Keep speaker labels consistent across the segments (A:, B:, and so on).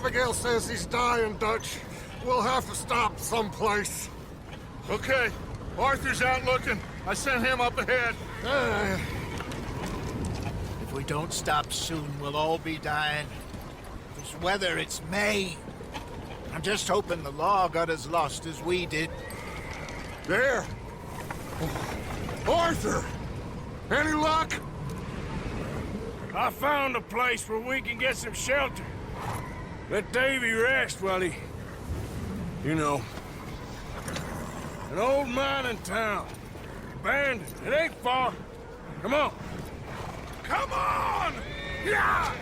A: Abigail says he's dying, Dutch. We'll have to stop someplace.
B: Okay, Arthur's out looking. I sent him up ahead.
C: If we don't stop soon, we'll all be dying. This weather, it's May. I'm just hoping the law got as lost as we did.
A: There! Arthur! Any luck?
D: I found a place where we can get some shelter. Let Davy rest while he... You know. An old mining town. Abandoned. It ain't far. Come on. Come on! Yeah!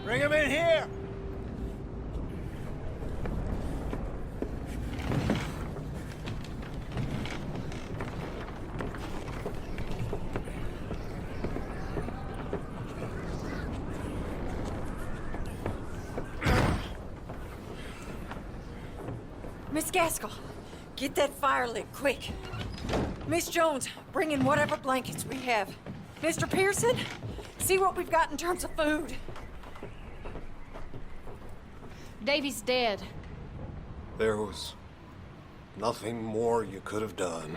C: Bring him in here!
E: Miss Gaskell, get that fire lit, quick. Miss Jones, bring in whatever blankets we have. Mr. Pearson, see what we've got in terms of food.
F: Davy's dead.
A: There was nothing more you could have done.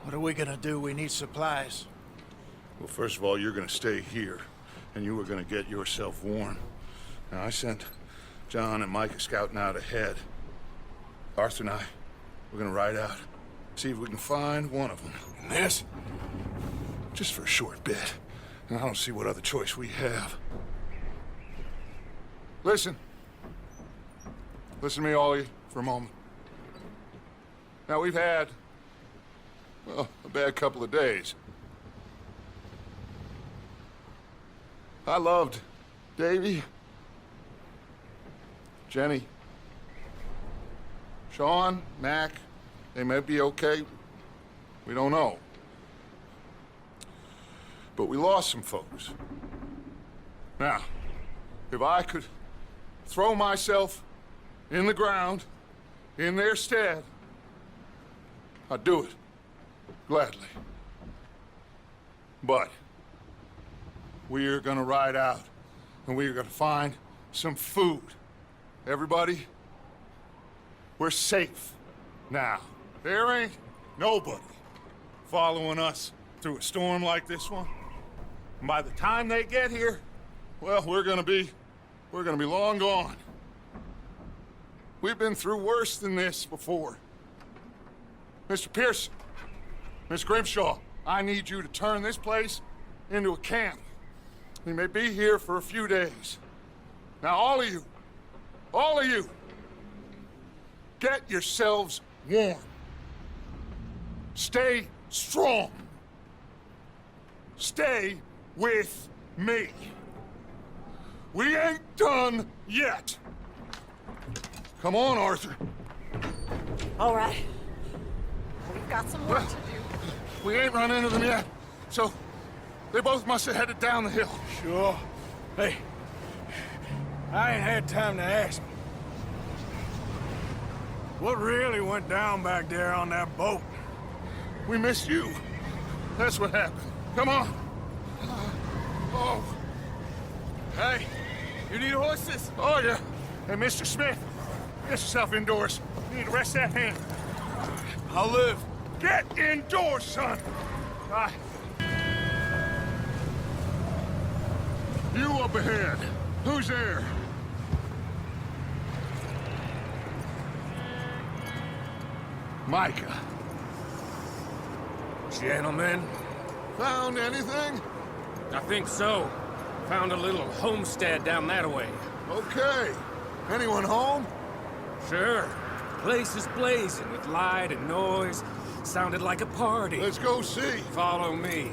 C: What are we gonna do? We need supplies.
B: Well, first of all, you're gonna stay here, and you were gonna get yourself warm. Now, I sent John and Micah scouting out ahead. Arthur and I, we're gonna ride out, see if we can find one of them. And this, just for a short bit. And I don't see what other choice we have. Listen. Listen to me, all of you, for a moment. Now, we've had, well, a bad couple of days. I loved Davy, Jenny, Sean, Mac. They may be okay. We don't know. But we lost some folks. Now, if I could throw myself in the ground, in their stead, I'd do it, gladly. But we're gonna ride out, and we're gonna find some food. Everybody, we're safe now. There ain't nobody following us through a storm like this one. And by the time they get here, well, we're gonna be long gone. We've been through worse than this before. Mr. Pearson, Miss Grimshaw, I need you to turn this place into a camp. We may be here for a few days. Now, all of you, get yourselves warm. Stay strong. Stay with me. We ain't done yet. Come on, Arthur.
E: All right. We've got some work to do.
B: We ain't run into them yet, so they both must have headed down the hill.
D: Sure. Hey, I ain't had time to ask. What really went down back there on that boat?
B: We missed you. That's what happened. Come on. Oh.
D: Hey, you need horses?
B: Oh, yeah. Hey, Mr. Smith, get yourself indoors. You need to rest that hand.
D: I'll live.
B: Get indoors, son. Right. You up ahead. Who's there? Micah.
G: Gentlemen,
B: Found anything?
G: I think so. Found a little homestead down that way.
B: Okay. Anyone home?
G: Sure. Place is blazing with light and noise. Sounded like a party.
B: Let's go see.
G: Follow me.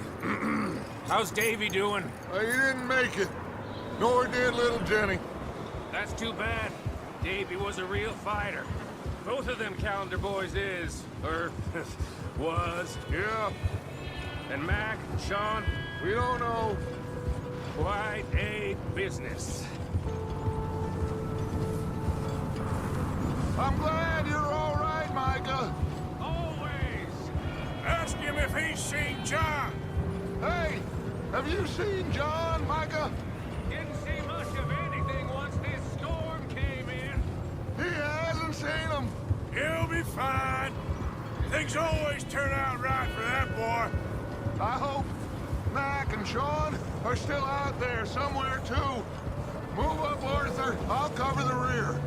G: How's Davy doing?
B: He didn't make it. Nor did little Jenny.
G: That's too bad. Davy was a real fighter. Both of them calendar boys is, or was.
B: Yeah,
G: And Mac, Sean,
B: we don't know.
G: quite a business.
B: I'm glad you're all right, Micah.
G: Always!
D: Ask him if he's seen John.
B: Hey, have you seen John, Micah?
G: Didn't see much of anything once this storm came in.
B: He hasn't seen him.
D: He'll be fine. Things always turn out right for that boy.
B: I hope Mac and Sean are still out there somewhere, too. Move up, Arthur. I'll cover the rear.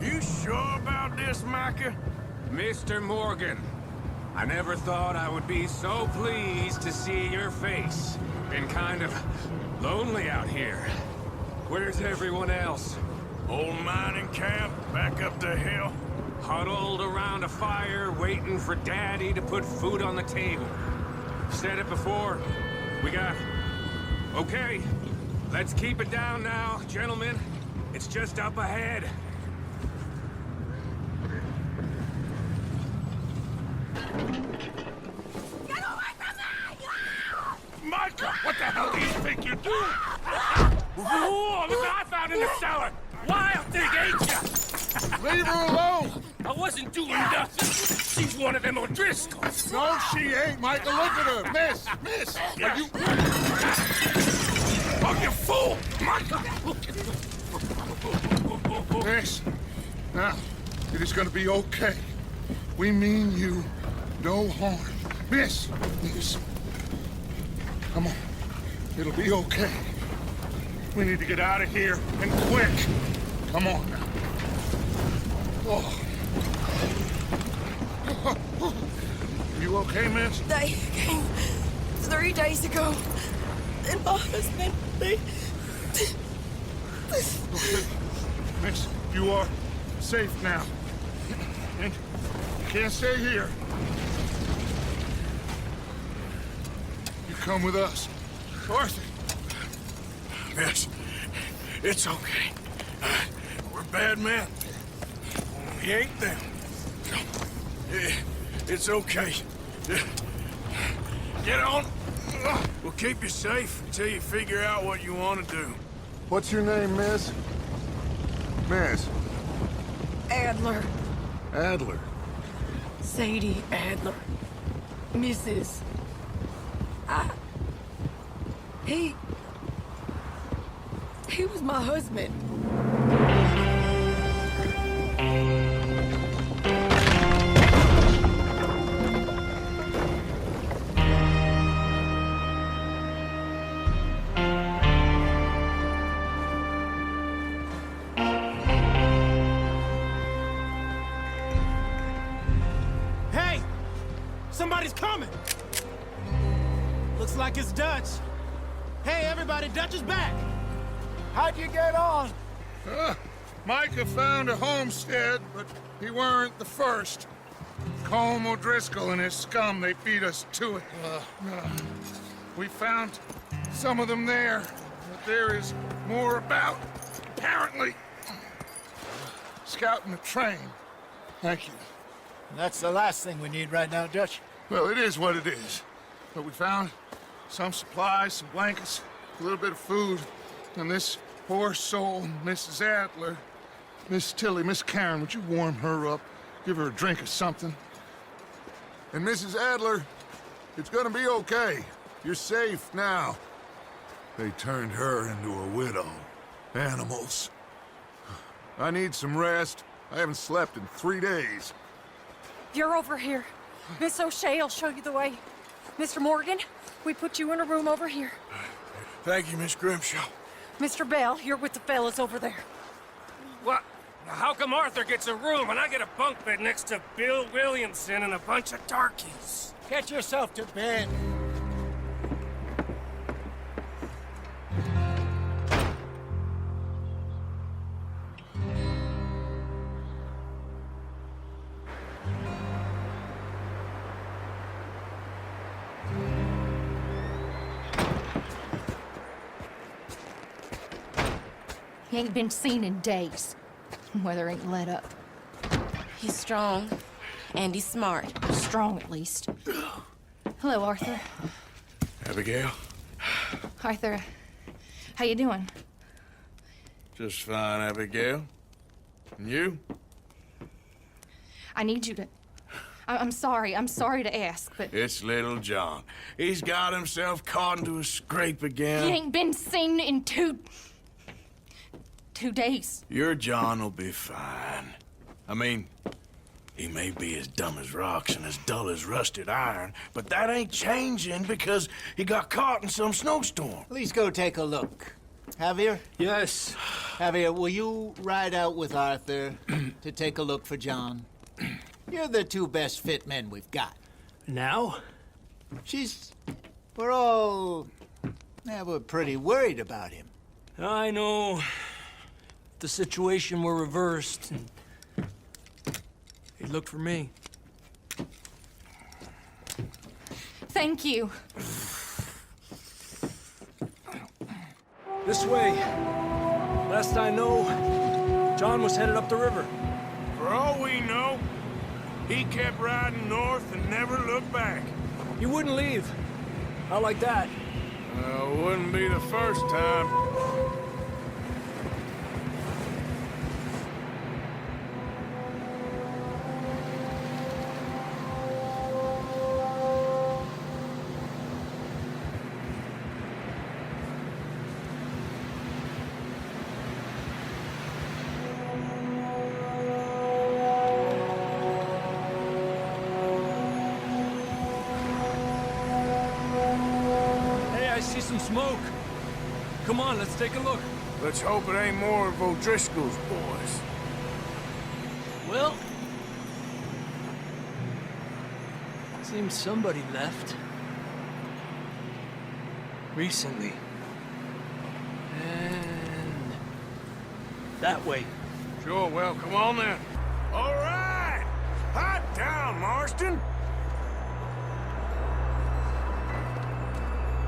D: You sure about this, Micah?
G: Mr. Morgan, I never thought I would be so pleased to see your face. Been kind of lonely out here. Where's everyone else?
D: Old mining camp, back up the hill.
G: Huddled around a fire, waiting for Daddy to put food on the table. Said it before, we got... Okay, let's keep it down now, gentlemen. It's just up ahead.
D: Micah, what the hell do you think you're doing?
G: Whoa, look what I found in the cellar! Wild thing, ain't ya?
B: Leave her alone.
G: I wasn't doing nothing. She's one of them O'Driscolls.
B: No, she ain't, Micah. Look at her. Miss. Are you...
D: Oh, you fool! Micah!
B: Miss. Now, it is gonna be okay. We mean you no harm. Miss. Come on. It'll be okay. We need to get out of here, and quick. Come on now. Oh. You okay, miss?
H: They came 3 days ago. And my husband, they...
B: Okay. Miss, you are safe now. And you can't stay here. You come with us. Arthur.
D: Miss, it's okay. We're bad men. We ain't them. It's okay. Get on. We'll keep you safe until you figure out what you want to do.
B: What's your name, miss? Miss.
H: Adler.
B: Adler.
H: Sadie Adler. Mrs. He was my husband.
I: Hey! Somebody's coming! Looks like it's Dutch. Hey, everybody, Dutch is back!
C: How'd you get on?
B: Micah found a homestead, but he weren't the first. Colm O'Driscoll and his scum, they beat us to it. We found some of them there, but there is more about, apparently. Scouting the train. Thank you.
C: That's the last thing we need right now, Dutch.
B: Well, it is what it is. But we found some supplies, some blankets, a little bit of food, and this poor soul, Mrs. Adler, Miss Tilly, Miss Karen, would you warm her up? Give her a drink or something? And Mrs. Adler, it's gonna be okay. You're safe now. They turned her into a widow. Animals. I need some rest. I haven't slept in 3 days.
E: You're over here. Miss O'Shea will show you the way. Mr. Morgan, we put you in a room over here.
D: Thank you, Miss Grimshaw.
E: Mr. Bell, you're with the fellas over there.
G: What? How come Arthur gets a room and I get a bunk bed next to Bill Williamson and a bunch of darkies?
C: Get yourself to bed.
F: He ain't been seen in days. Weather ain't let up.
H: He's strong, and he's smart.
F: Strong, at least. Hello, Arthur.
D: Abigail?
F: Arthur, how you doing?
D: Just fine, Abigail. And you?
F: I need you to... I'm sorry to ask, but...
D: It's little John. He's got himself caught into a scrape again.
F: He ain't been seen in two days.
D: Your John will be fine. I mean, he may be as dumb as rocks and as dull as rusted iron, but that ain't changing because he got caught in some snowstorm.
C: Please go take a look. Javier?
I: Yes.
C: Javier, will you ride out with Arthur to take a look for John? You're the two best fit men we've got.
I: Now?
C: We're pretty worried about him.
I: I know. If the situation were reversed, he'd look for me.
F: Thank you.
I: This way. Last I know, John was headed up the river.
D: For all we know, he kept riding north and never looked back.
I: He wouldn't leave. Not like that.
D: Wouldn't be the first time.
I: Some smoke. Come on, let's take a look.
D: Let's hope it ain't more of O'Driscoll's boys.
I: Well, seems somebody left. Recently. And that way.
D: Sure, well, come on then. All right! Hot down, Marston!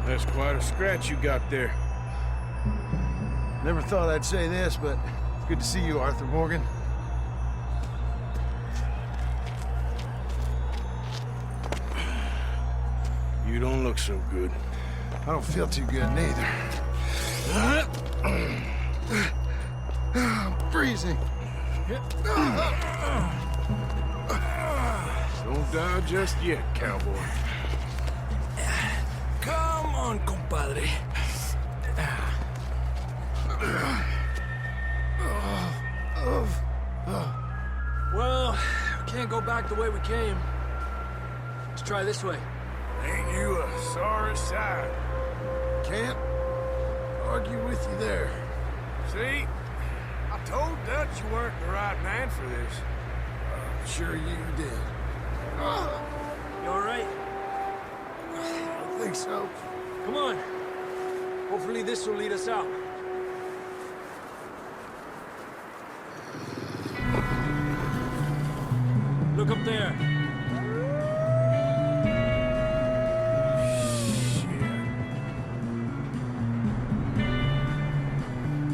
D: That's quite a scratch you got there.
J: Never thought I'd say this, but it's good to see you, Arthur Morgan.
D: You don't look so good.
J: I don't feel too good, neither. I'm freezing.
D: Don't die just yet, cowboy.
I: Come on, compadre. Well, we can't go back the way we came. Let's try this way.
D: Ain't you a sorry sight?
J: Can't argue with you there.
D: See? I told Dutch you weren't the right man for this.
J: Sure you did.
I: You all right?
J: I think so.
I: Come on. Hopefully this will lead us out. Look up there.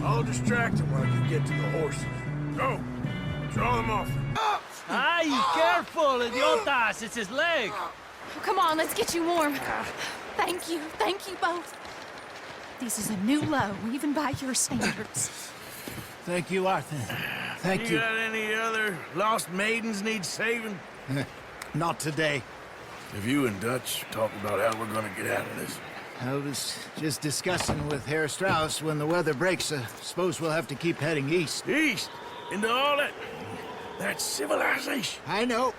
D: I'll distract him while you get to the horses. Go! Draw them off.
I: Ay, careful, idiotas! It's his leg!
F: Come on, let's get you warm. Thank you both. This is a new low, even by your standards.
C: Thank you, Arthur. Thank you.
D: Got any other lost maidens need saving?
C: Not today.
D: Have you and Dutch talked about how we're gonna get out of this?
C: I was just discussing with Herr Strauss when the weather breaks. Suppose we'll have to keep heading east.
D: East? Into all that civilization?
C: I know.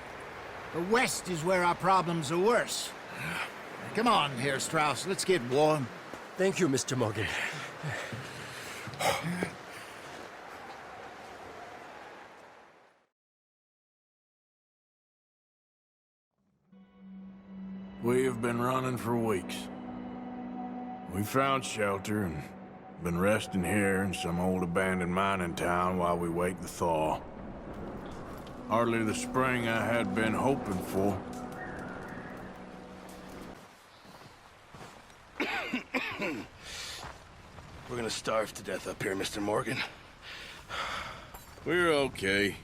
C: The west is where our problems are worse. Come on, Herr Strauss. Let's get warm.
I: Thank you, Mr. Morgan.
D: We have been running for weeks. We found shelter and been resting here in some old abandoned mining town while we wait the thaw. Hardly the spring I had been hoping for.
K: We're gonna starve to death up here, Mr. Morgan.
D: We're okay.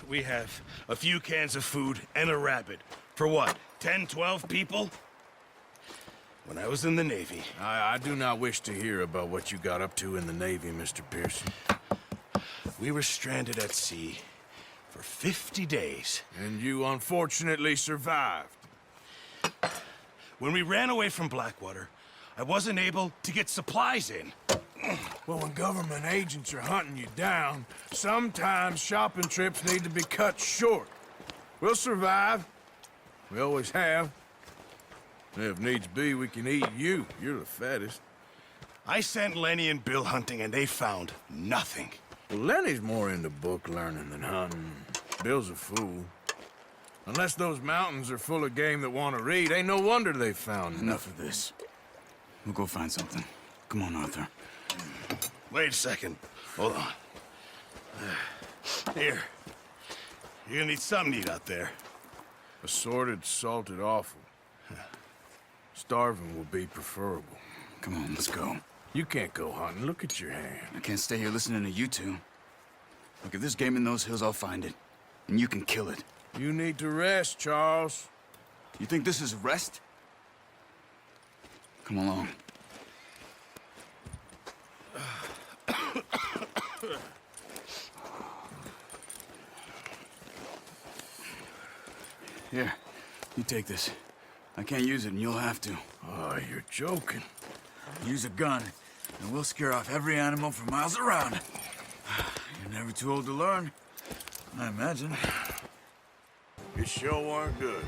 D: We have a few cans of food and a rabbit. For what, 10, 12 people? When I was in the Navy...
K: I do not wish to hear about what you got up to in the Navy, Mr. Pearson.
D: We were stranded at sea for 50 days.
K: And you unfortunately survived.
D: When we ran away from Blackwater, I wasn't able to get supplies in.
K: Well, when government agents are hunting you down, sometimes shopping trips need to be cut short. We'll survive. We always have. If needs be, we can eat you. You're the fattest.
D: I sent Lenny and Bill hunting, and they found nothing.
K: Well, Lenny's more into book learning than hunting. Bill's a fool. Unless those mountains are full of game that want to read, ain't no wonder they found
L: Enough of this. We'll go find something. Come on, Arthur.
D: Wait a second. Hold on. Here. You're gonna need something to eat out there.
K: Assorted, salted offal. Starving will be preferable.
L: Come on, let's go.
K: You can't go hunting. Look at your hand.
L: I can't stay here listening to you two. Look, if there's game in those hills, I'll find it. And you can kill it.
K: You need to rest, Charles.
L: You think this is rest? Come along. Here, you take this. I can't use it, and you'll have to.
K: Oh, you're joking.
L: Use a gun, and we'll scare off every animal for miles around. You're never too old to learn, I imagine.
K: You sure weren't good.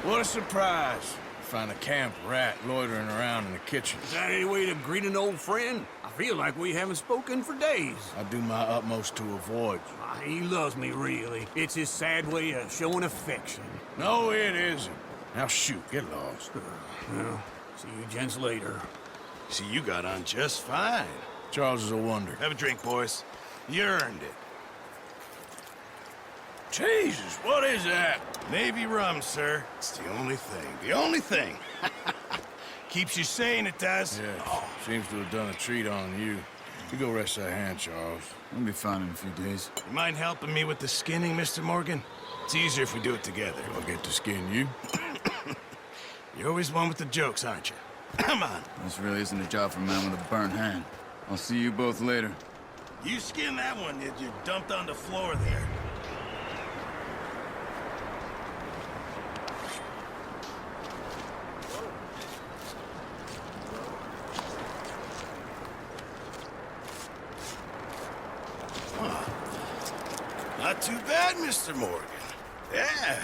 K: What a surprise. Find a camp rat loitering around in the kitchen.
G: Is that any way to greet an old friend? I feel like we haven't spoken for days.
K: I do my utmost to avoid you.
G: He loves me, really. It's his sad way of showing affection.
K: No, it isn't. Now shoot, get lost.
G: Well, see you gents later.
D: See, you got on just fine.
K: Charles is a wonder.
D: Have a drink, boys. You earned it.
K: Jesus, what is that?
D: Navy rum, sir. It's the only thing. The only thing. Keeps you sane, it does.
K: Yeah, seems to have done a treat on you. You go rest that hand, Charles.
L: I'll be fine in a few days.
D: You mind helping me with the skinning, Mr. Morgan? It's easier if we do it together.
K: I'll get to skin you.
D: You're always one with the jokes, aren't you? Come on.
L: This really isn't a job for a man with a burnt hand. I'll see you both later.
D: You skin that one that you dumped on the floor there. Not too bad, Mr. Morgan. Yeah.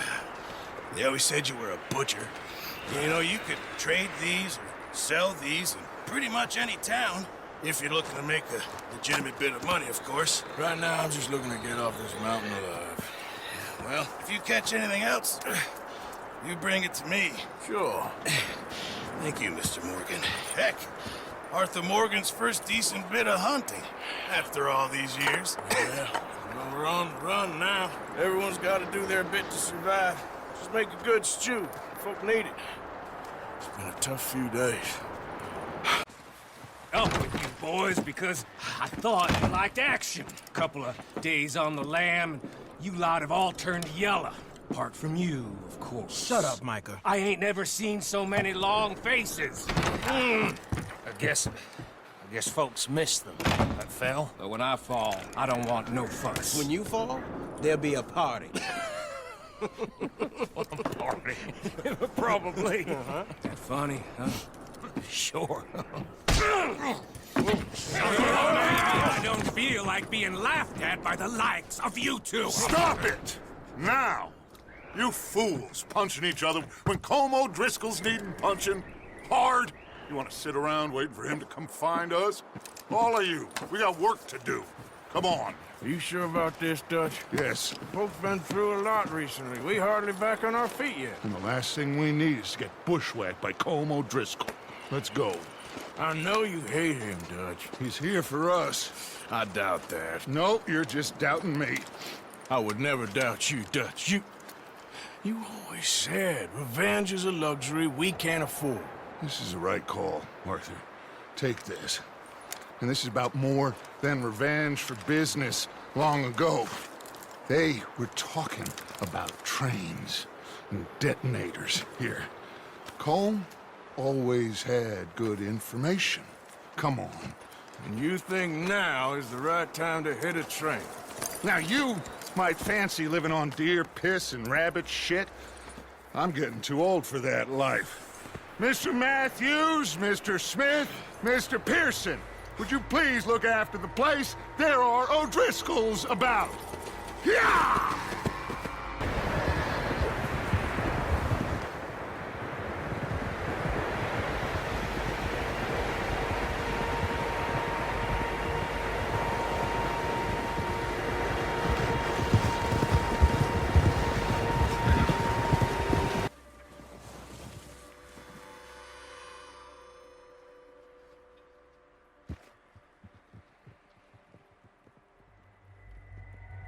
D: They always said you were a butcher. You know, you could trade these or sell these in pretty much any town. If you're looking to make a legitimate bit of money, of course.
K: Right now, I'm just looking to get off this mountain alive.
D: Well, if you catch anything else, you bring it to me.
K: Sure.
D: Thank you, Mr. Morgan. Heck, Arthur Morgan's first decent bit of hunting after all these years.
K: Yeah. Run now. Everyone's got to do their bit to survive. Just make a good stew. Folk need it. It's been a tough few days.
G: Up with you boys because I thought you liked action. Couple of days on the lam, and you lot have all turned yellow. Apart from you, of course.
I: Shut up, Micah.
G: I ain't never seen so many long faces. I guess folks miss them. I fell. But when I fall, I don't want no fuss.
I: When you fall, there'll be a party.
G: Party. Probably. That funny, huh? Sure. I don't feel like being laughed at by the likes of you two.
B: Stop it! Now! You fools punching each other when Colm O'Driscoll's needing punching. hard? You want to sit around waiting for him to come find us? All of you, we got work to do. Come on.
D: Are you sure about this, Dutch?
B: Yes.
D: Folks been through a lot recently. We hardly back on our feet yet.
B: And the last thing we need is to get bushwhacked by Colm O'Driscoll. Let's go.
D: I know you hate him, Dutch.
B: He's here for us.
D: I doubt that.
B: Nope, you're just doubting me.
D: I would never doubt you, Dutch. You always said revenge is a luxury we can't afford.
B: This is the right call, Arthur. Take this. And this is about more than revenge for business long ago. They were talking about trains and detonators here. Colm always had good information. Come on.
D: And you think now is the right time to hit a train?
B: Now you might fancy living on deer piss and rabbit shit. I'm getting too old for that life. Mr. Matthews, Mr. Smith, Mr. Pearson, would you please look after the place? There are O'Driscolls about. Yeah!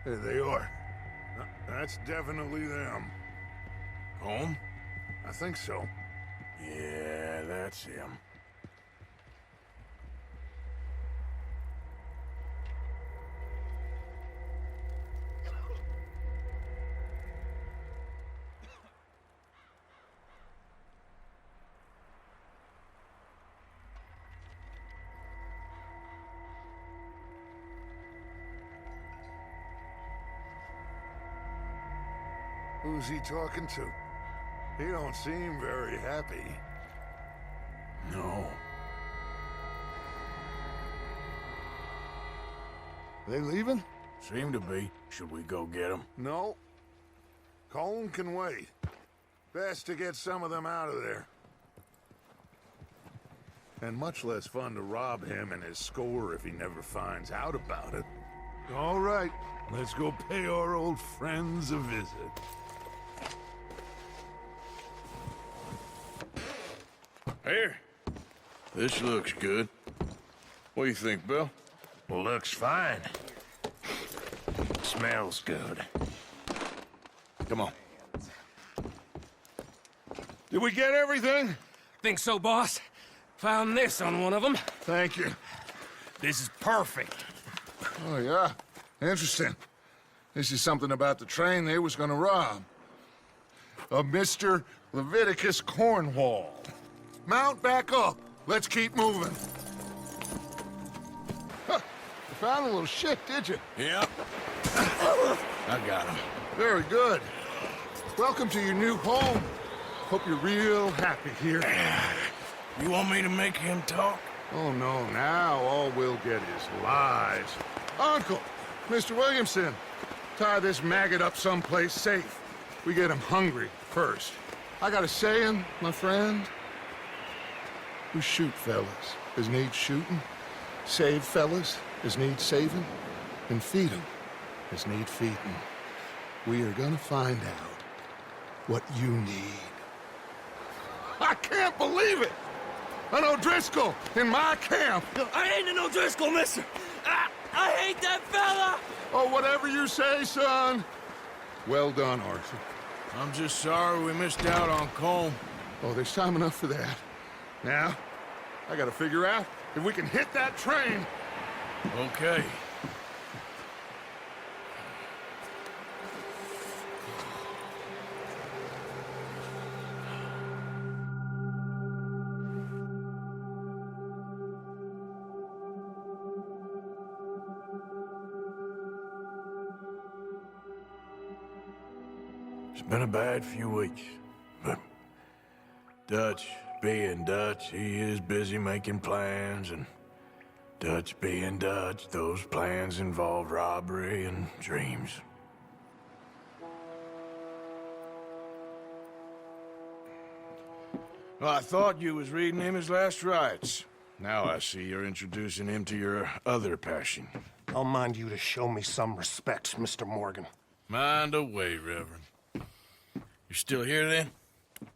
B: There they are. That's definitely them.
D: Home?
B: I think so.
D: Yeah, that's him.
B: Who's he talking to? He don't seem very happy.
D: No.
B: They leaving?
D: Seem to be. Should we go get them?
B: No. Colm can wait. Best to get some of them out of there. And much less fun to rob him and his score if he never finds out about it. All right, let's go pay our old friends a visit.
D: Here. This looks good. What do you think, Bill?
K: Looks fine. Smells good.
D: Come on.
B: Did we get everything?
G: Think so, boss. Found this on one of them.
B: Thank you.
K: This is perfect.
B: Oh, yeah? Interesting. This is something about the train they was gonna rob. A Mr. Leviticus Cornwall. Mount back up. Let's keep moving. Huh. You found a little shit, did you?
D: Yep. I got him.
B: Very good. Welcome to your new home. Hope you're real happy here.
D: You want me to make him talk?
B: Oh, no. Now all we'll get is lies. Uncle, Mr. Williamson, tie this maggot up someplace safe. We get him hungry first. I got a saying, my friend. We shoot fellas as need shooting, save fellas as need saving, and feed 'em as need feeding. We are gonna find out what you need. I can't believe it! An O'Driscoll in my camp!
H: I ain't an O'Driscoll, mister! I hate that fella!
B: Oh, whatever you say, son. Well done, Arthur.
D: I'm just sorry we missed out on Colm.
B: Oh, there's time enough for that. Now, I gotta figure out if we can hit that train.
D: Okay. It's been a bad few weeks, but Dutch being Dutch, he is busy making plans, and Dutch being Dutch, those plans involve robbery and dreams.
K: Well, I thought you was reading him his last rites. Now I see you're introducing him to your other passion.
A: I'll mind you to show me some respect, Mr. Morgan.
K: Mind away, Reverend. You still here, then?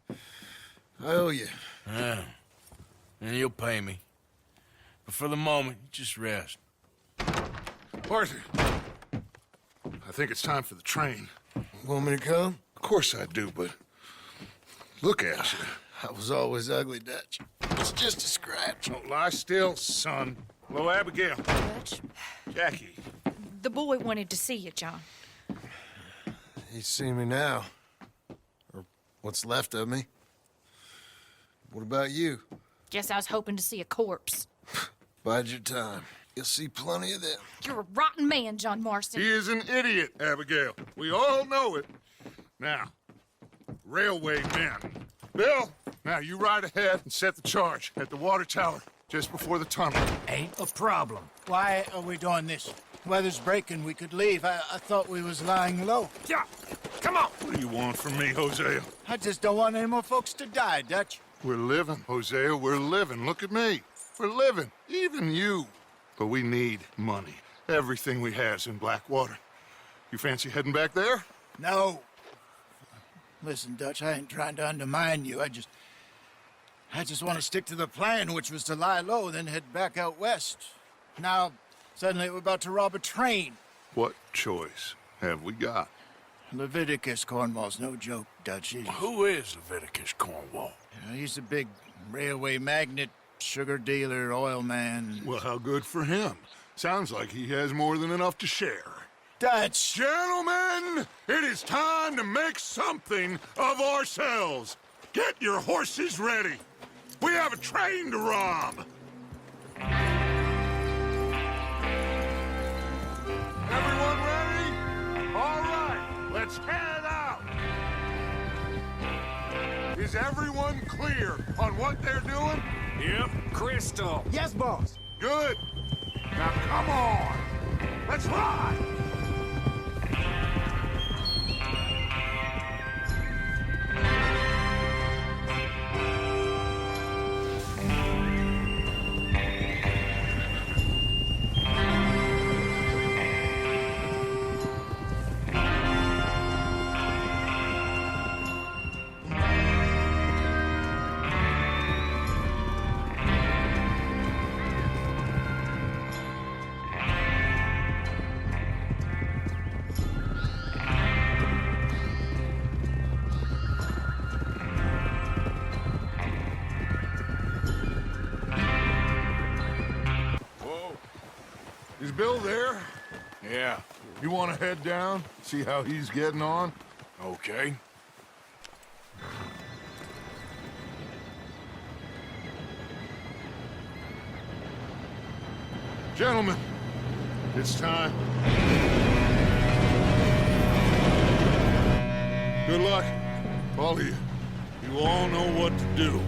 J: I owe you.
K: Yeah. And you'll pay me. But for the moment, just rest.
B: Arthur, I think it's time for the train.
J: Want me to come?
B: Of course I do, but look at you.
J: I was always ugly, Dutch. It's just a scratch.
B: Don't lie still, son. Hello, Abigail.
F: Dutch,
B: Jackie.
F: the boy wanted to see you, John.
J: He's seen me now. Or what's left of me. What about you?
F: Guess I was hoping to see a corpse.
J: Bide your time. You'll see plenty of them.
F: You're a rotten man, John Marston.
B: He is an idiot, Abigail. We all know it. Now, railway men. Bill, now you ride ahead and set the charge at the water tower just before the tunnel.
C: Ain't a problem. Why are we doing this? Weather's breaking. We could leave. I thought we was lying low.
B: Yeah, come on. What do you want from me, Hosea?
C: I just don't want any more folks to die, Dutch.
B: We're living, Hosea. We're living. Look at me. We're living. Even you. But we need money. Everything we has in Blackwater. You fancy heading back there?
C: No. Listen, Dutch, I ain't trying to undermine you. I just want to stick to the plan, which was to lie low, then head back out west. Now, suddenly we're about to rob a train.
B: What choice have we got?
C: Leviticus Cornwall's no joke, Dutch.
K: Who is Leviticus Cornwall?
C: He's a big railway magnate, sugar dealer, oil man.
B: Well, how good for him. Sounds like he has more than enough to share.
C: Dutch!
B: Gentlemen, it is time to make something of ourselves. Get your horses ready. We have a train to rob. Everyone ready? All right, let's head out. Is everyone clear on what they're doing?
G: Yep, crystal.
I: Yes, boss.
B: Good. Now come on. Let's ride. Is Bill there?
K: Yeah.
B: You want to head down, see how he's getting on?
K: Okay.
B: Gentlemen, it's time. Good luck, all of you. You all know what to do.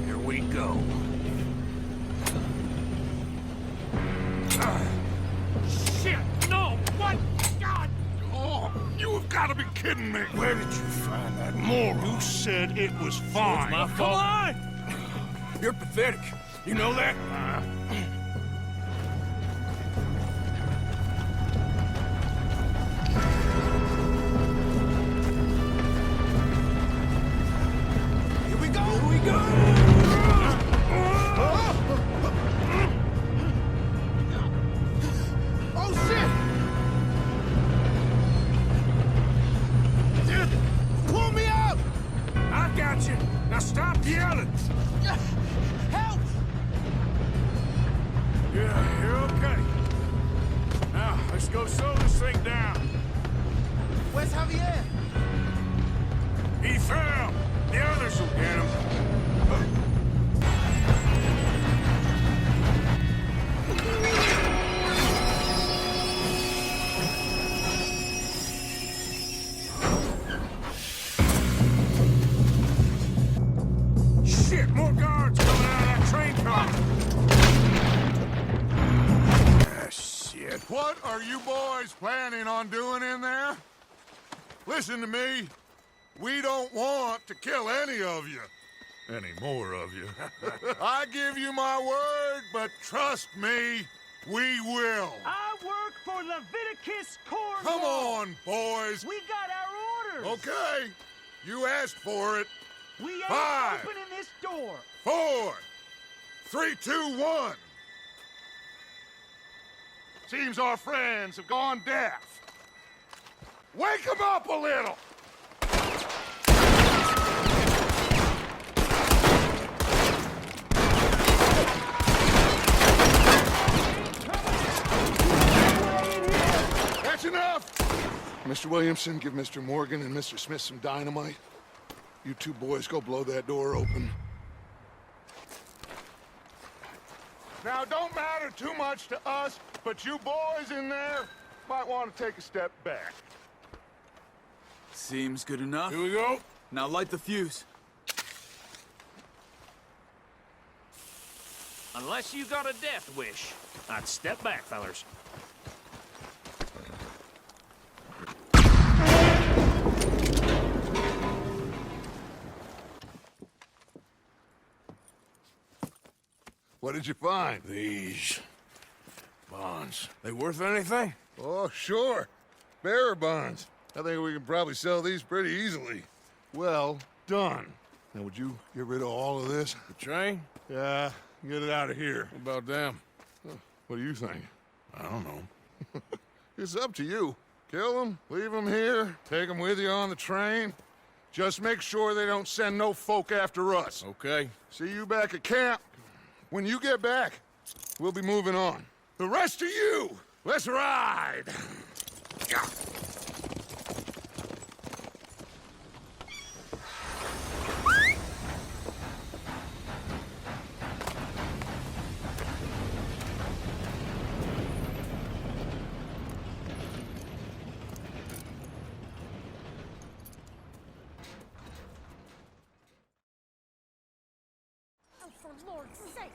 K: Here we go.
B: Shit! No! What? God! Oh, you have got to be kidding me!
K: Where did you find that moron?
B: You said it was fine.
K: It's my fault. Come on! You're pathetic. You know that?
I: Here we go! Here we go! Oh, shit! Dude, pull me out!
D: I got you. Now stop yelling.
I: Help!
D: Yeah, you're okay. Now, let's go slow this thing down.
I: Where's Javier?
D: He fell. The others will get him. Shit, more guards coming out of that train car.
K: Ah, shit.
B: Quiet! What are you boys planning on doing in there? Listen to me. We don't want to kill any of you. Any more of you. I give you my word, but trust me, we will.
M: I work for Leviticus Cornwall.
B: Come on, boys.
M: We got our orders.
B: Okay. You asked for it.
M: We ain't
B: 5,
M: opening this door.
B: 4, 3, 2, 1. Seems our friends have gone deaf. Wake them up a little! That's enough! Mr. Williamson, give Mr. Morgan and Mr. Smith some dynamite. You two boys go blow that door open. Now, don't matter too much to us, but you boys in there might want to take a step back.
L: Seems good enough.
D: Here we go.
L: Now light the fuse.
M: Unless you got a death wish, I'd step back, fellers.
B: What did you find?
D: These bonds. They worth anything?
B: Oh, sure. Bearer bonds. I think we can probably sell these pretty easily. Well done. Now, would you get rid of all of this?
D: The train?
B: Yeah, get it out of here.
D: What about them?
B: What do you think?
D: I don't know.
B: It's up to you. Kill them, leave them here, take them with you on the train. Just make sure they don't send no folk after us.
D: Okay.
B: See you back at camp. When you get back, we'll be moving on. The rest of you, let's ride! Yeah.
E: For Lord's sake,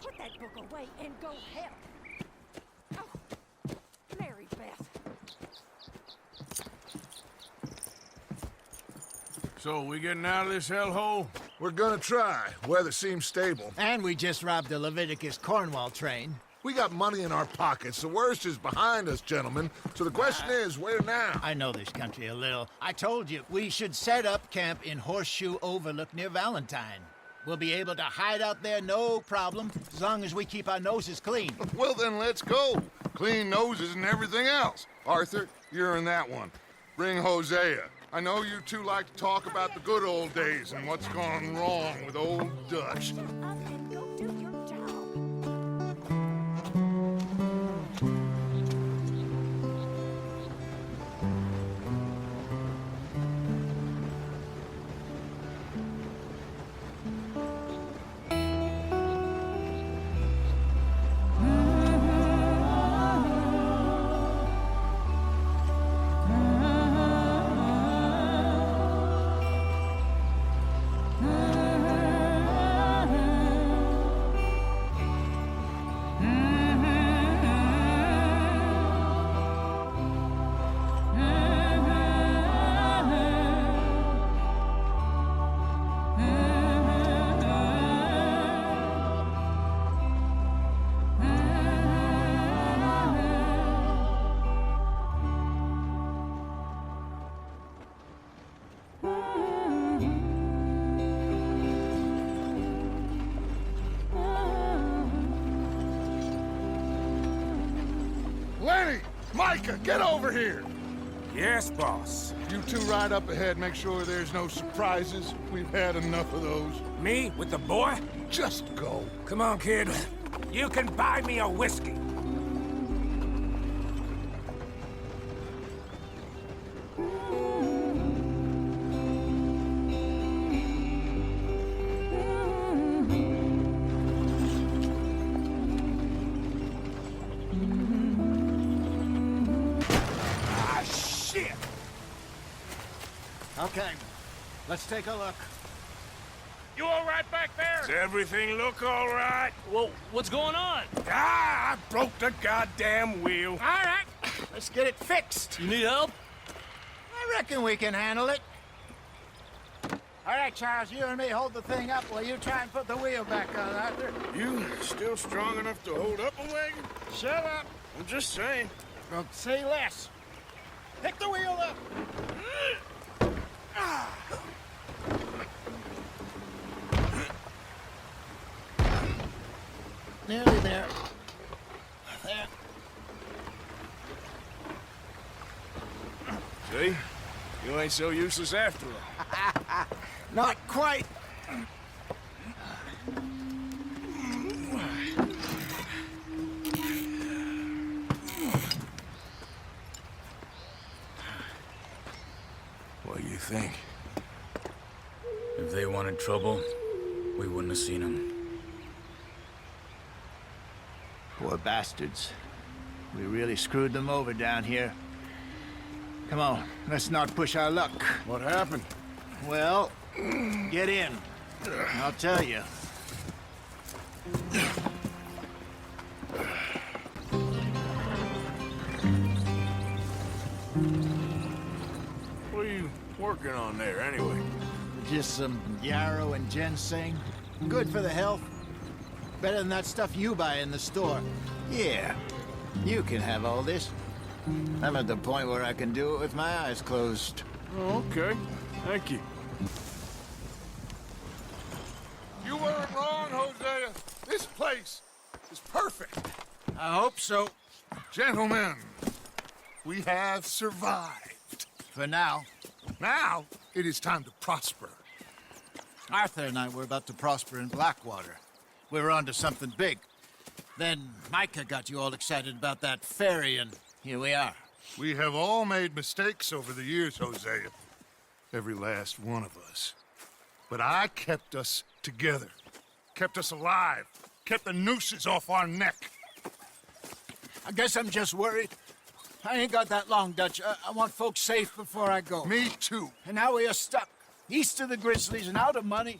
E: put that book away and go help. Oh, Mary Beth.
D: So, we getting out of this hellhole?
B: We're gonna try. Weather seems stable.
C: And we just robbed the Leviticus Cornwall train.
B: We got money in our pockets. The worst is behind us, gentlemen. So the question is, where now?
C: I know this country a little. I told you, we should set up camp in Horseshoe Overlook near Valentine. We'll be able to hide out there, no problem, as long as we keep our noses clean.
B: Well, then let's go. Clean noses and everything else. Arthur, you're in that one. Bring Hosea. I know you two like to talk about the good old days and what's gone wrong with old Dutch.
E: Up and go do your job.
B: Lenny! Micah, get over here!
G: Yes, boss.
B: You two ride up ahead, make sure there's no surprises. We've had enough of those.
G: Me with the boy?
B: Just go.
G: Come on, kid. You can buy me a whiskey.
C: Okay, let's take a look.
M: You all right back there?
D: Does everything look all right?
M: Well, what's going on?
D: Ah, I broke the goddamn wheel.
C: All right, let's get it fixed.
M: You need help?
C: I reckon we can handle it. All right, Charles, you and me hold the thing up while you try and put the wheel back on, Arthur.
D: You still strong enough to hold up a wagon?
C: Shut up.
D: I'm just saying.
C: Don't say less. Pick the wheel up. Nearly there. There.
D: See? You ain't so useless after all.
C: Not quite.
D: What do you think?
L: If they wanted trouble, we wouldn't have seen them.
C: Poor bastards. We really screwed them over down here. Come on, let's not push our luck.
D: What happened?
C: Well, get in. I'll tell you.
D: What are you working on there, anyway?
C: Just some yarrow and ginseng. Good for the health. Better than that stuff you buy in the store. Yeah, you can have all this. I'm at the point where I can do it with my eyes closed.
D: Oh, okay. Thank you.
B: You weren't wrong, Hosea. This place is perfect.
C: I hope so.
B: Gentlemen, we have survived.
C: For now.
B: Now, it is time to prosper.
C: Arthur and I were about to prosper in Blackwater. We were onto something big. Then Micah got you all excited about that ferry, and here we are.
B: We have all made mistakes over the years, Hosea. Every last one of us. But I kept us together. Kept us alive. Kept the nooses off our neck.
C: I guess I'm just worried. I ain't got that long, Dutch. I want folks safe before I go.
B: Me too.
C: And now we are stuck. East of the Grizzlies and out of money.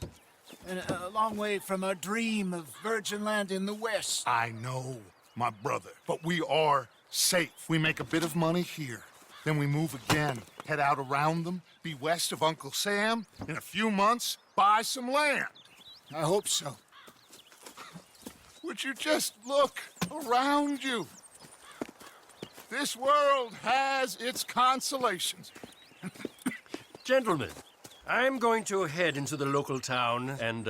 C: And a long way from our dream of virgin land in the west.
B: I know, my brother. But we are safe. We make a bit of money here. Then we move again. Head out around them. Be west of Uncle Sam. In a few months, buy some land.
C: I hope so.
B: Would you just look around you? This world has its consolations.
N: Gentlemen, I'm going to head into the local town and,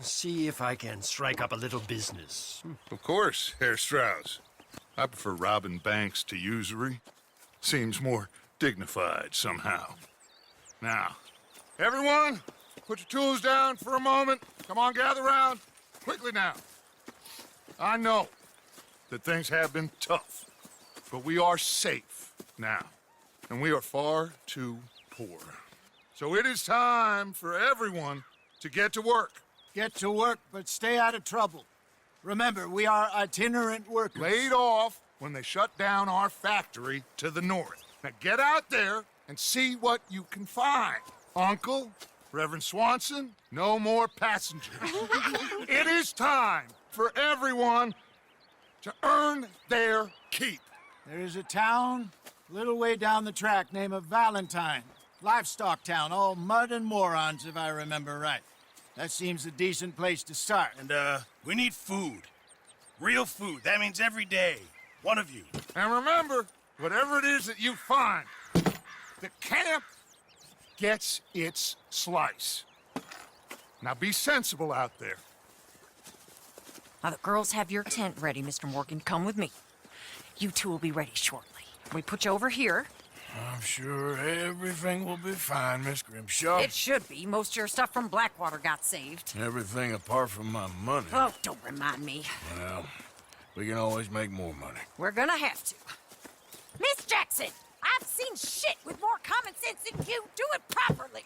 N: see if I can strike up a little business.
B: Of course, Herr Strauss. I prefer robbing banks to usury. Seems more dignified somehow. Now, everyone, put your tools down for a moment. Come on, gather round. Quickly now. I know that things have been tough, but we are safe now, and we are far too poor. So it is time for everyone to get to work.
C: Get to work, but stay out of trouble. Remember, we are itinerant workers.
B: Laid off when they shut down our factory to the north. Now get out there and see what you can find. Uncle, Reverend Swanson, no more passengers. It is time for everyone to earn their keep.
C: There is a town a little way down the track named Valentine. Livestock town, all mud and morons, if I remember right. That seems a decent place to start.
K: And, we need food. Real food. That means every day. One of you.
B: And remember, whatever it is that you find, the camp gets its slice. Now be sensible out there.
E: Now the girls have your tent ready, Mr. Morgan. Come with me. You two will be ready shortly. We put you over here.
D: I'm sure everything will be fine, Miss Grimshaw.
E: It should be. Most of your stuff from Blackwater got saved.
D: Everything apart from my money.
E: Oh, don't remind me.
D: Well, we can always make more money.
E: We're gonna have to. Miss Jackson, I've seen shit with more common sense than you. Do it properly.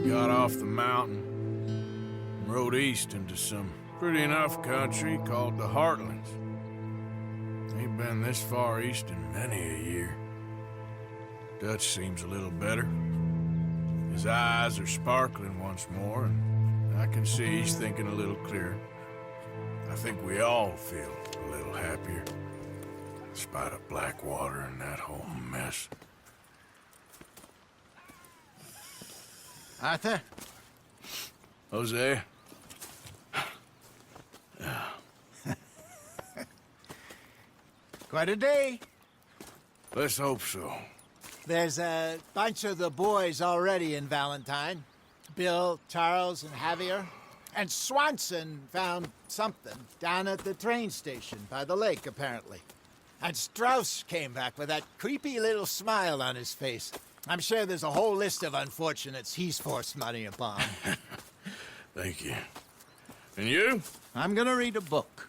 K: We got off the mountain and rode east into some pretty enough country called the Heartlands. Ain't been this far east in many a year. Dutch seems a little better. His eyes are sparkling once more, and I can see he's thinking a little clearer. I think we all feel a little happier, in spite of Blackwater and that whole mess.
C: Arthur?
K: Jose?
C: Quite a day.
K: Let's hope so.
C: There's a bunch of the boys already in Valentine. Bill, Charles, and Javier. And Swanson found something down at the train station by the lake, apparently. And Strauss came back with that creepy little smile on his face. I'm sure there's a whole list of unfortunates he's forced money upon.
K: Thank you. And you?
C: I'm gonna read a book.